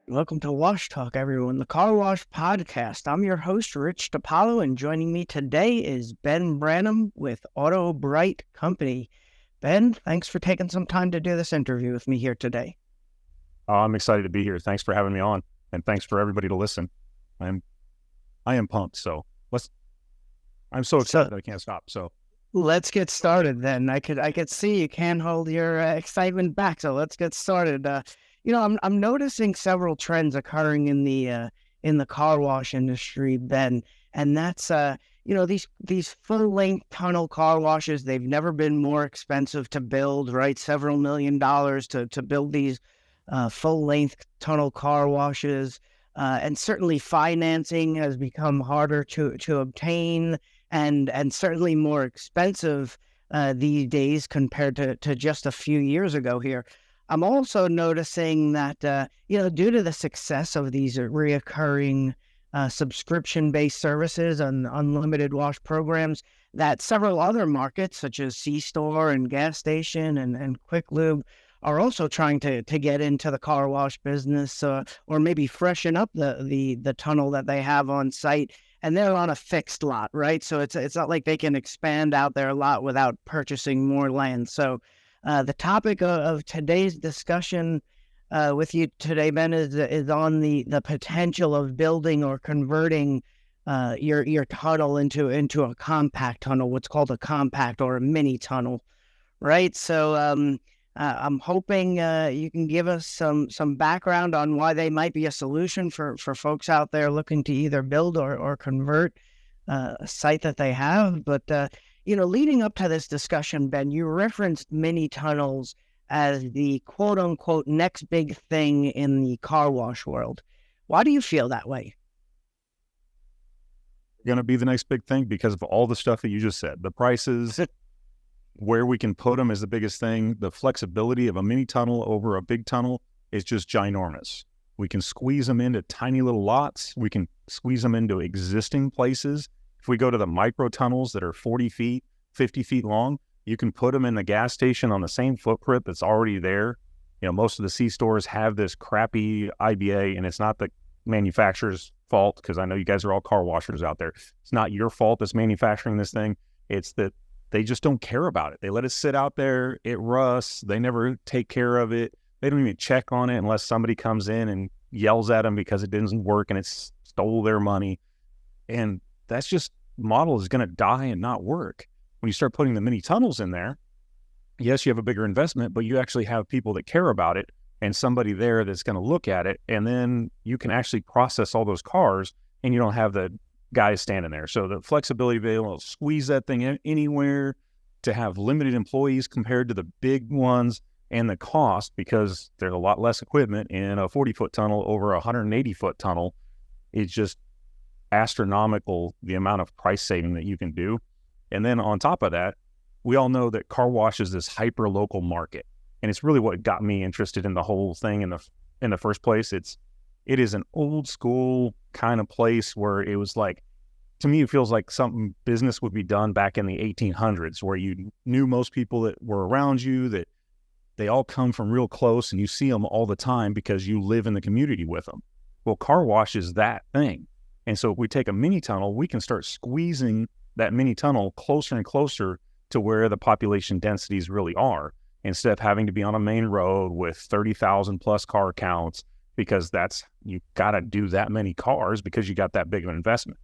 Welcome to Wash Talk, everyone, the Carwash Podcast. I'm your host, Rich DiPaolo, and joining me today is Ben Branam with AutoBrite Company. Ben, thanks for taking some time to do this interview with me here today. I'm excited to be here. Thanks for having me on, and thanks for everybody to listen. I am pumped, so I'm so excited that I can't stop. So let's get started then. I could see you can't hold your excitement back, so let's get started. I'm noticing several trends occurring in the car wash industry, Ben, and that's these full-length tunnel car washes. They've never been more expensive to build, right? Several $1 million to build these full-length tunnel car washes, and certainly financing has become harder to obtain, and certainly more expensive these days compared to just a few years ago here. I'm also noticing that, due to the success of these reoccurring subscription-based services and unlimited wash programs, that several other markets, such as C-Store and gas station and Quick Lube, are also trying to get into the car wash business, or maybe freshen up the tunnel that they have on site. And they're on a fixed lot, right? So it's not like they can expand out their lot without purchasing more land. So the topic of today's discussion with you today, Ben, is on the potential of building or converting your tunnel into a compact tunnel, what's called a compact or a mini tunnel, right? So I'm hoping you can give us some background on why they might be a solution for folks out there looking to either build or convert a site that they have. But leading up to this discussion, Ben, you referenced mini tunnels as the quote-unquote next big thing in the car wash world. Why do you feel that way? going to be the next big thing because of all the stuff that you just said. The prices, where we can put them is the biggest thing. The flexibility of a mini tunnel over a big tunnel is just ginormous. We can squeeze them into tiny little lots. We can squeeze them into existing places. If we go to the micro tunnels that are 40 feet, 50 feet long, you can put them in the gas station on the same footprint that's already there. Most of the C-stores have this crappy IBA, and it's not the manufacturer's fault, because I know you guys are all car washers out there. It's not your fault that's manufacturing this thing. It's that they just don't care about it. They let it sit out there. It rusts. They never take care of it. They don't even check on it unless somebody comes in and yells at them because it didn't work and it stole their money. And that's just, model is going to die and not work. When you start putting the mini tunnels in there, yes, you have a bigger investment, but you actually have people that care about it and somebody there that's going to look at it. And then you can actually process all those cars and you don't have the guys standing there. So the flexibility to be able to squeeze that thing in anywhere, to have limited employees compared to the big ones, and the cost, because there's a lot less equipment in a 40-foot tunnel over a 180-foot tunnel, is just astronomical, the amount of price saving that you can do. And then on top of that, we all know that car wash is this hyper-local market. And it's really what got me interested in the whole thing in the first place. It is an old school kind of place where it was like, to me, it feels like something business would be done back in the 1800s, where you knew most people that were around you, that they all come from real close and you see them all the time because you live in the community with them. Well, car wash is that thing. And so if we take a mini tunnel, we can start squeezing that mini tunnel closer and closer to where the population densities really are, instead of having to be on a main road with 30,000 plus car counts, because you got to do that many cars because you got that big of an investment.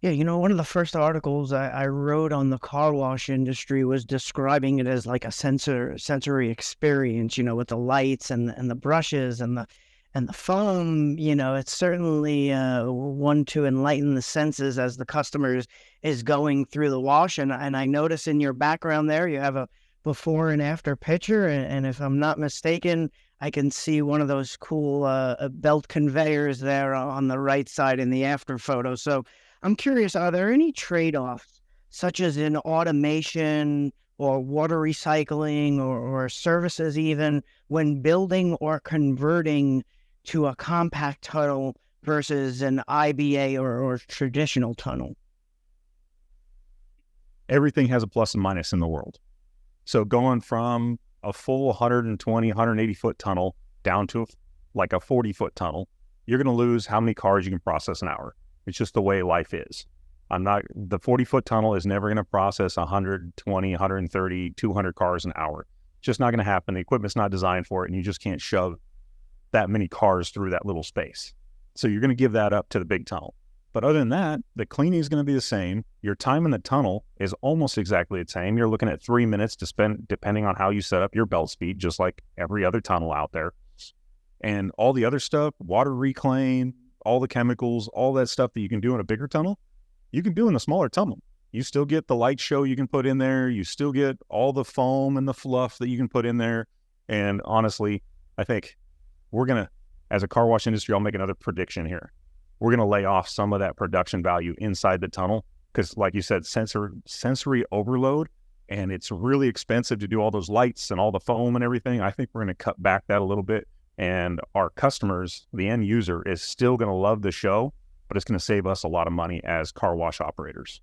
Yeah, one of the first articles I wrote on the car wash industry was describing it as like a sensory experience, with the lights and the brushes and the foam. It's certainly one to enlighten the senses as the customer is going through the wash. And I notice in your background there, you have a before and after picture. And if I'm not mistaken, I can see one of those cool belt conveyors there on the right side in the after photo. So I'm curious, are there any trade-offs, such as in automation or water recycling or services even, when building or converting to a compact tunnel versus an IBA or traditional tunnel? Everything has a plus and minus in the world. So going from a full 120, 180 foot tunnel down to like a 40-foot tunnel, you're going to lose how many cars you can process an hour. It's just the way life is. The 40-foot tunnel is never going to process 120, 130, 200 cars an hour. It's just not going to happen. The equipment's not designed for it, and you just can't shove that many cars through that little space. So you're going to give that up to the big tunnel. But other than that, the cleaning is going to be the same. Your time in the tunnel is almost exactly the same. You're looking at 3 minutes to spend, depending on how you set up your belt speed, just like every other tunnel out there. And all the other stuff, water reclaim, all the chemicals, all that stuff that you can do in a bigger tunnel, you can do in a smaller tunnel. You still get the light show you can put in there. You still get all the foam and the fluff that you can put in there. And honestly, I think we're going to, as a car wash industry, I'll make another prediction here. We're going to lay off some of that production value inside the tunnel because, like you said, sensory overload, and it's really expensive to do all those lights and all the foam and everything. I think we're going to cut back that a little bit, and our customers, the end user, is still going to love the show, but it's going to save us a lot of money as car wash operators.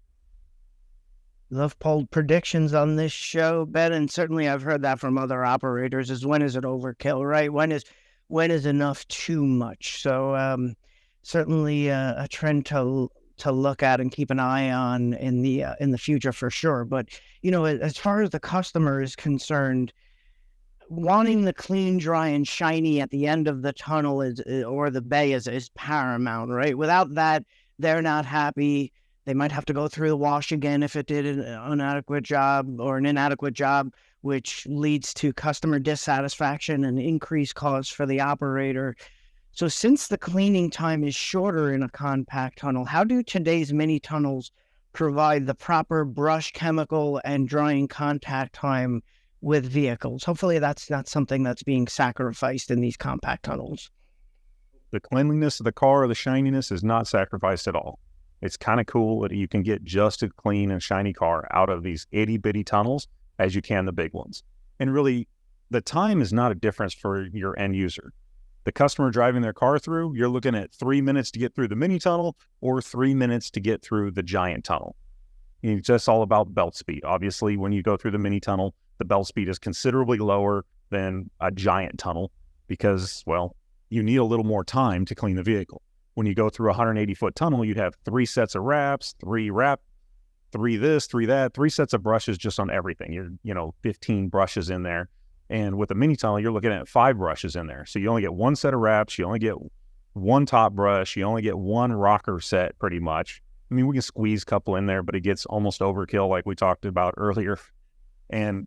Love bold predictions on this show, Ben, and certainly I've heard that from other operators. Is when is it overkill, right? When is enough too much? So certainly a trend to look at and keep an eye on in the future for sure. But as far as the customer is concerned, wanting the clean, dry, and shiny at the end of the tunnel or the bay is paramount, right? Without that, they're not happy. They might have to go through the wash again if it did an inadequate job, which leads to customer dissatisfaction and increased costs for the operator. So since the cleaning time is shorter in a compact tunnel, how do today's mini tunnels provide the proper brush, chemical, and drying contact time with vehicles? Hopefully that's not something that's being sacrificed in these compact tunnels. The cleanliness of the car or the shininess is not sacrificed at all. It's kind of cool that you can get just as clean and shiny car out of these itty-bitty tunnels as you can the big ones. And really, the time is not a difference for your end user. The customer driving their car through, you're looking at 3 minutes to get through the mini tunnel or 3 minutes to get through the giant tunnel. It's just all about belt speed. Obviously, when you go through the mini tunnel, the belt speed is considerably lower than a giant tunnel because, well, you need a little more time to clean the vehicle. When you go through a 180-foot tunnel, you'd have 3 sets of wraps, 3 this, 3 that, 3 sets of brushes just on everything. 15 brushes in there. And with a mini tunnel, you're looking at 5 brushes in there. So you only get 1 set of wraps. You only get 1 top brush. You only get 1 rocker set pretty much. I mean, we can squeeze a couple in there, but it gets almost overkill like we talked about earlier. And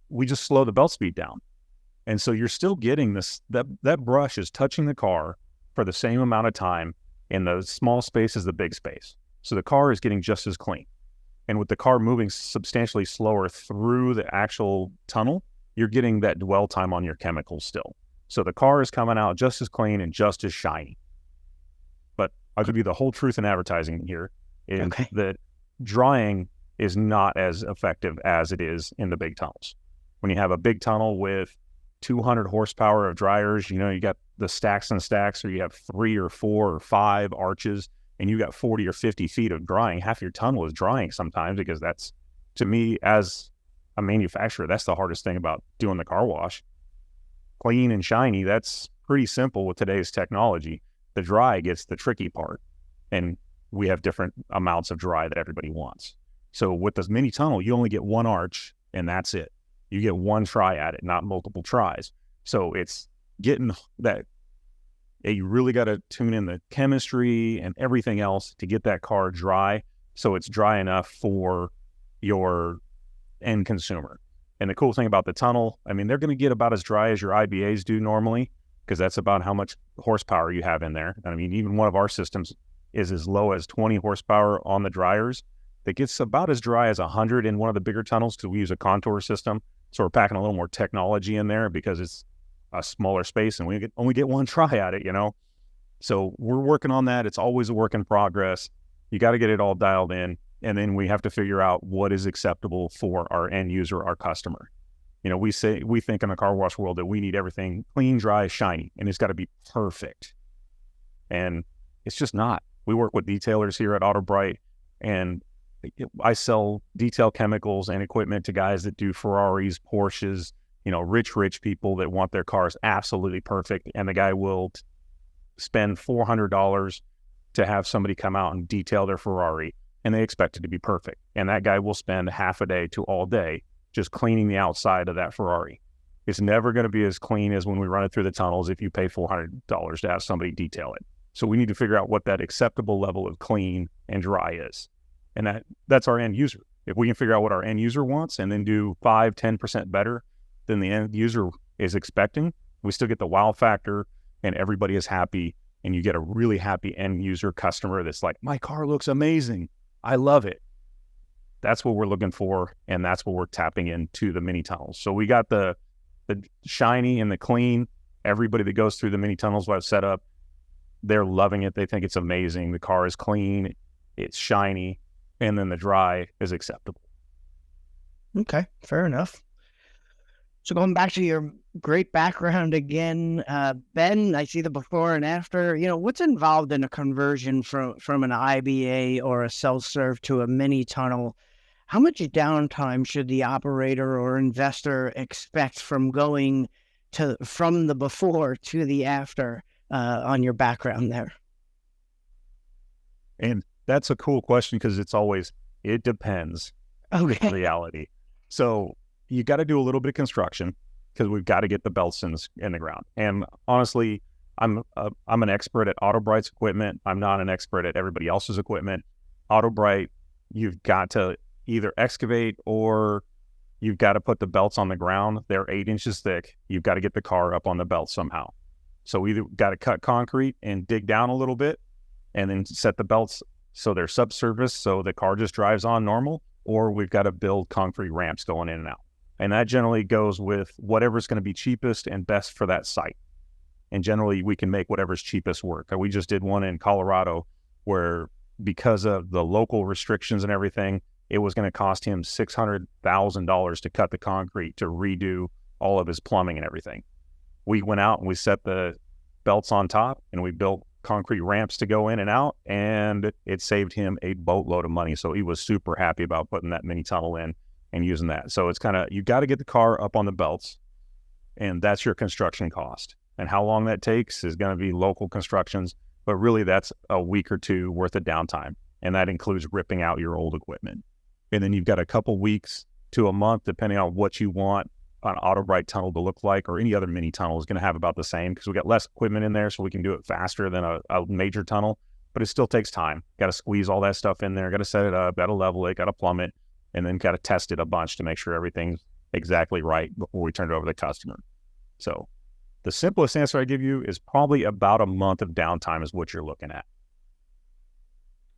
we just slow the belt speed down. And so you're still getting that brush is touching the car for the same amount of time in the small space as the big space. So the car is getting just as clean. And with the car moving substantially slower through the actual tunnel, you're getting that dwell time on your chemicals still. So the car is coming out just as clean and just as shiny. But I'll give you the whole truth in advertising here is that drying is not as effective as it is in the big tunnels. When you have a big tunnel with 200 horsepower of dryers, you got the stacks and stacks, or you have 3 or 4 or 5 arches, and you got 40 or 50 feet of drying. Half your tunnel is drying sometimes because that's, to me, as a manufacturer, that's the hardest thing about doing the car wash. Clean and shiny, that's pretty simple with today's technology. The dry gets the tricky part, and we have different amounts of dry that everybody wants. So with this mini tunnel, you only get 1 arch, and that's it. You get 1 try at it, not multiple tries. So it's getting that, you really got to tune in the chemistry and everything else to get that car dry, so it's dry enough for your end consumer. And the cool thing about the tunnel, I mean, they're going to get about as dry as your IBAs do normally, because that's about how much horsepower you have in there. I mean, even one of our systems is as low as 20 horsepower on the dryers. That gets about as dry as 100 in one of the bigger tunnels, because we use a contour system. So we're packing a little more technology in there because it's a smaller space and we only get 1 try at it, So we're working on that. It's always a work in progress. You got to get it all dialed in. And then we have to figure out what is acceptable for our end user, our customer. We think in the car wash world that we need everything clean, dry, shiny, and it's got to be perfect. And it's just not. We work with detailers here at AutoBrite, and I sell detail chemicals and equipment to guys that do Ferraris, Porsches, rich people that want their cars absolutely perfect. And the guy will spend $400 to have somebody come out and detail their Ferrari, and they expect it to be perfect. And that guy will spend half a day to all day just cleaning the outside of that Ferrari. It's never going to be as clean as when we run it through the tunnels if you pay $400 to have somebody detail it. So we need to figure out what that acceptable level of clean and dry is. And that's our end user. If we can figure out what our end user wants and then do 5-10% better than the end user is expecting, we still get the wow factor and everybody is happy, and you get a really happy end user customer that's like, my car looks amazing. I love it. That's what we're looking for, and that's what we're tapping into the mini tunnels. So we got the shiny and the clean. Everybody that goes through the mini tunnels I've set up, they're loving it. They think it's amazing. The car is clean, it's shiny, and then the dry is acceptable. Okay, fair enough. So going back to your great background again, Ben, I see the before and after. What's involved in a conversion from an IBA or a self-serve to a mini tunnel? How much downtime should the operator or investor expect from going from the before to the after on your background there? And that's a cool question because it depends. Okay. Reality. So you got to do a little bit of construction because we've got to get the belts in the ground. And honestly, I'm an expert at AutoBrite's equipment. I'm not an expert at everybody else's equipment. AutoBrite, you've got to either excavate or you've got to put the belts on the ground. They're 8 inches thick. You've got to get the car up on the belt somehow. So we either got to cut concrete and dig down a little bit and then set the belts so they're subsurface so the car just drives on normal, or we've got to build concrete ramps going in and out. And that generally goes with whatever's going to be cheapest and best for that site. And generally we can make whatever's cheapest work. We just did one in Colorado where because of the local restrictions and everything, it was going to cost him $600,000 to cut the concrete to redo all of his plumbing and everything. We went out and we set the belts on top and we built concrete ramps to go in and out, and it saved him a boatload of money. So he was super happy about putting that mini tunnel in and using that. So it's kind of, you got to get the car up on the belts, and that's your construction cost. And how long that takes is going to be local constructions, but really that's a week or two worth of downtime. And that includes ripping out your old equipment. And then you've got a couple weeks to a month, depending on what you want an AutoBrite tunnel to look like, or any other mini tunnel is going to have about the same because we got less equipment in there, so we can do it faster than a major tunnel, but it still takes time. Got to squeeze all that stuff in there, got to set it up, got to level it, got to plumb it, and then got to test it a bunch to make sure everything's exactly right before we turn it over to the customer. So the simplest answer I give you is probably about a month of downtime is what you're looking at.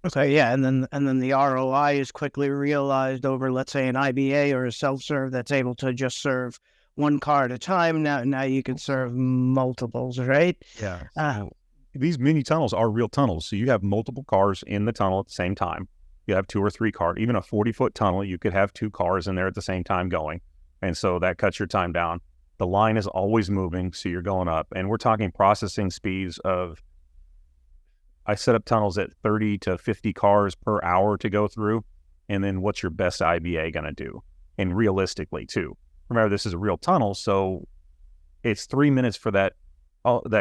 Okay, yeah, and then the ROI is quickly realized over, let's say, an IBA or a self-serve that's able to just serve one car at a time. Now you can serve multiples, right? Yeah. These mini tunnels are real tunnels, so you have multiple cars in the tunnel at the same time. You have 2 or 3 cars. Even a 40-foot tunnel, you could have 2 cars in there at the same time going, and so that cuts your time down. The line is always moving, so you're going up, and we're talking processing speeds of, I set up tunnels at 30 to 50 cars per hour to go through. And then what's your best IBA going to do? And realistically too, remember this is a real tunnel. So it's 3 minutes for that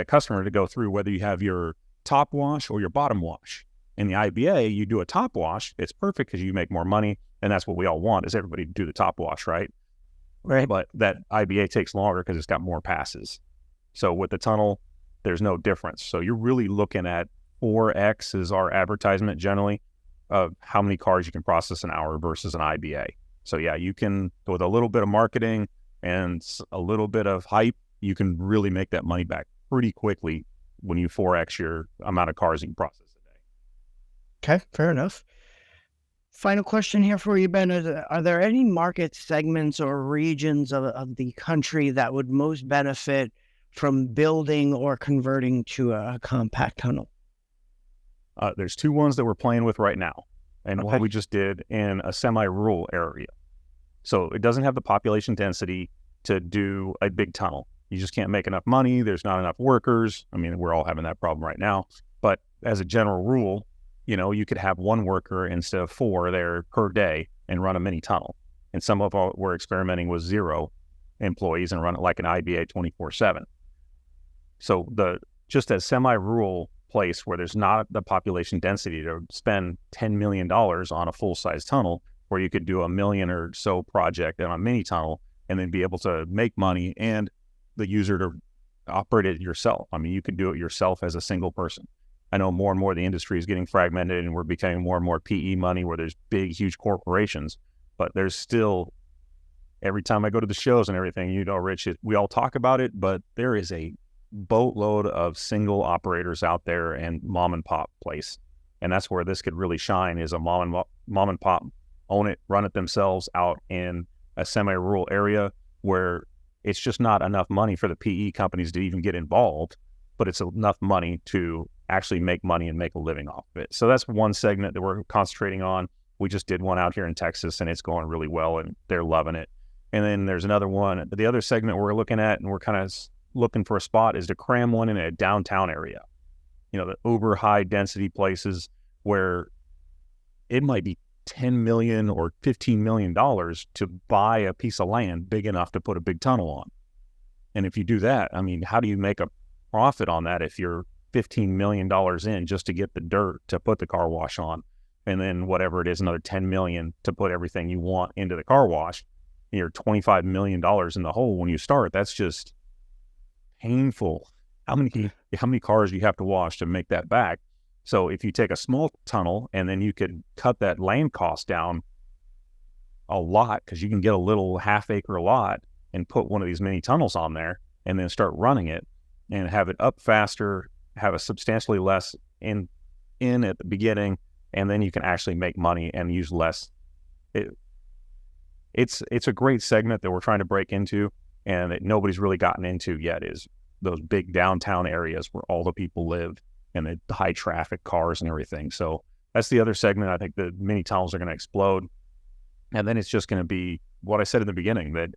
customer to go through, whether you have your top wash or your bottom wash. In the IBA, you do a top wash. It's perfect because you make more money. And that's what we all want, is everybody to do the top wash, right? Right. But that IBA takes longer because it's got more passes. So with the tunnel, there's no difference. So you're really looking at 4X is our advertisement generally of how many cars you can process an hour versus an IBA. So yeah, you can, with a little bit of marketing and a little bit of hype, you can really make that money back pretty quickly when you 4X your amount of cars you can process a day. Okay, fair enough. Final question here for you, Ben. Are there any market segments or regions of the country that would most benefit from building or converting to a compact tunnel? There's 2 ones that we're playing with right now, and Okay. what we just did in a semi-rural area. So it doesn't have the population density to do a big tunnel. You just can't make enough money. There's not enough workers. I mean, we're all having that problem right now. But as a general rule, you could have one worker instead of 4 there per day and run a mini tunnel. And some of them were experimenting with 0 employees and run it like an IBA 24/7. So just a semi-rural place where there's not the population density to spend $10 million on a full-size tunnel, where you could do $1 million or so project on a mini tunnel and then be able to make money and the user to operate it yourself. I mean, you could do it yourself as a single person. I know more and more the industry is getting fragmented and we're becoming more and more PE money where there's big, huge corporations, but there's still, every time I go to the shows and everything, Rich, we all talk about it, but there is a boatload of single operators out there and mom and pop place. And that's where this could really shine, is a mom and pop, own it, run it themselves out in a semi-rural area where it's just not enough money for the PE companies to even get involved, but it's enough money to actually make money and make a living off of it. So that's one segment that we're concentrating on. We just did one out here in Texas and it's going really well and they're loving it. And then there's another one. The other segment we're looking at and we're kind of looking for a spot is to cram one in a downtown area. The uber high density places where it might be $10 million or $15 million to buy a piece of land big enough to put a big tunnel on. And if you do that, I mean, how do you make a profit on that if you're $15 million in just to get the dirt to put the car wash on? And then whatever it is, another $10 million to put everything you want into the car wash. And you're $25 million in the hole when you start. That's just painful. How many cars you have to wash to make that back? So if you take a small tunnel and then you could cut that land cost down a lot, because you can get a little half-acre lot and put one of these mini tunnels on there and then start running it and have it up faster, have a substantially less in at the beginning, and then you can actually make money and use less. It's a great segment that we're trying to break into and that nobody's really gotten into yet, is those big downtown areas where all the people live and the high traffic cars and everything. So that's the other segment. I think the mini tunnels are going to explode. And then it's just going to be what I said in the beginning, that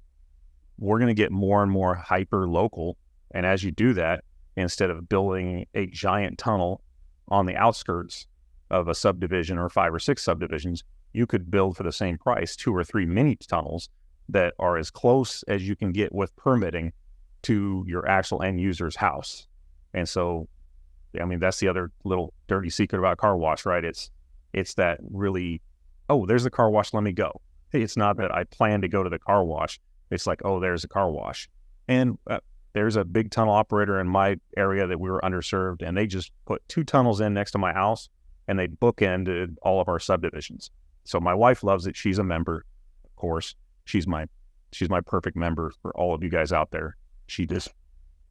we're going to get more and more hyper local. And as you do that, instead of building a giant tunnel on the outskirts of a subdivision or 5 or 6 subdivisions, you could build for the same price 2 or 3 mini tunnels that are as close as you can get with permitting to your actual end user's house. And so, I mean, that's the other little dirty secret about car wash, right? It's that really, oh, there's the car wash, let me go. It's not that I plan to go to the car wash. It's like, oh, there's a car wash. And there's a big tunnel operator in my area that we were underserved, and they just put 2 tunnels in next to my house, and they bookended all of our subdivisions. So my wife loves it. She's a member, of course. She's my perfect member for all of you guys out there. She just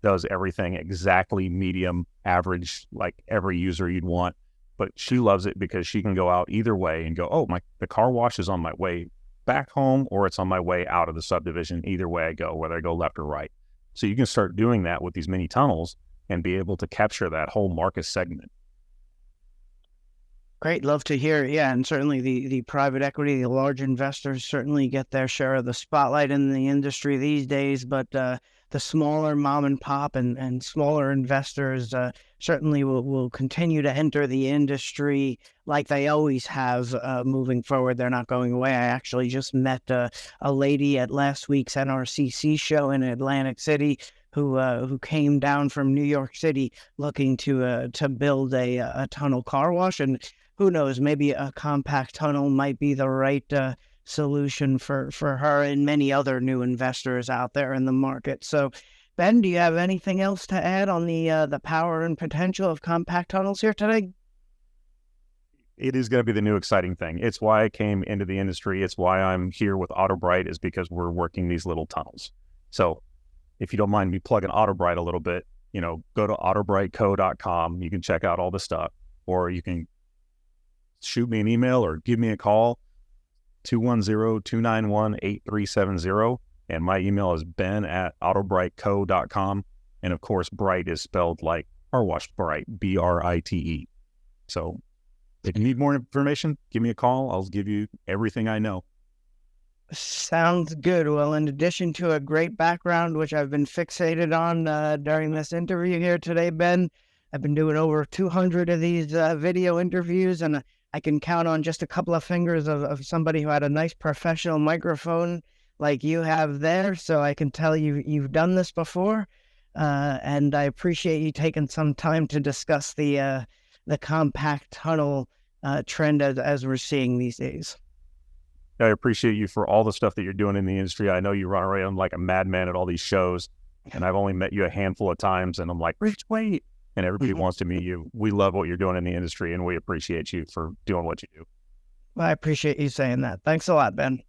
does everything exactly medium, average, like every user you'd want. But she loves it because she can go out either way and go, oh, the car wash is on my way back home or it's on my way out of the subdivision. Either way I go, whether I go left or right. So you can start doing that with these mini tunnels and be able to capture that whole market segment. Great. Love to hear. Yeah. And certainly the private equity, the large investors certainly get their share of the spotlight in the industry these days. But the smaller mom and pop and smaller investors certainly will continue to enter the industry like they always have moving forward. They're not going away. I actually just met a lady at last week's NRCC show in Atlantic City who came down from New York City looking to build a tunnel car wash. And who knows, maybe a compact tunnel might be the right solution for her and many other new investors out there in the market. So, Ben, do you have anything else to add on the power and potential of compact tunnels here today? It is going to be the new exciting thing. It's why I came into the industry. It's why I'm here with AutoBrite, is because we're working these little tunnels. So if you don't mind me plugging AutoBrite a little bit, go to AutoBriteCo.com. You can check out all the stuff, or you can shoot me an email or give me a call, 210-291-8370. And my email is ben@AutoBriteCo.com. And of course, Bright is spelled like car wash Bright, B-R-I-T-E. So if you need more information, give me a call. I'll give you everything I know. Sounds good. Well, in addition to a great background, which I've been fixated on during this interview here today, Ben, I've been doing over 200 of these video interviews, and I can count on just a couple of fingers of somebody who had a nice professional microphone like you have there. So I can tell you've done this before, and I appreciate you taking some time to discuss the compact tunnel trend as we're seeing these days. I appreciate you for all the stuff that you're doing in the industry. I know you run around like a madman at all these shows, and I've only met you a handful of times, and I'm like, Rich, wait. And everybody wants to meet you. We love what you're doing in the industry, and we appreciate you for doing what you do. Well, I appreciate you saying that. Thanks a lot, Ben.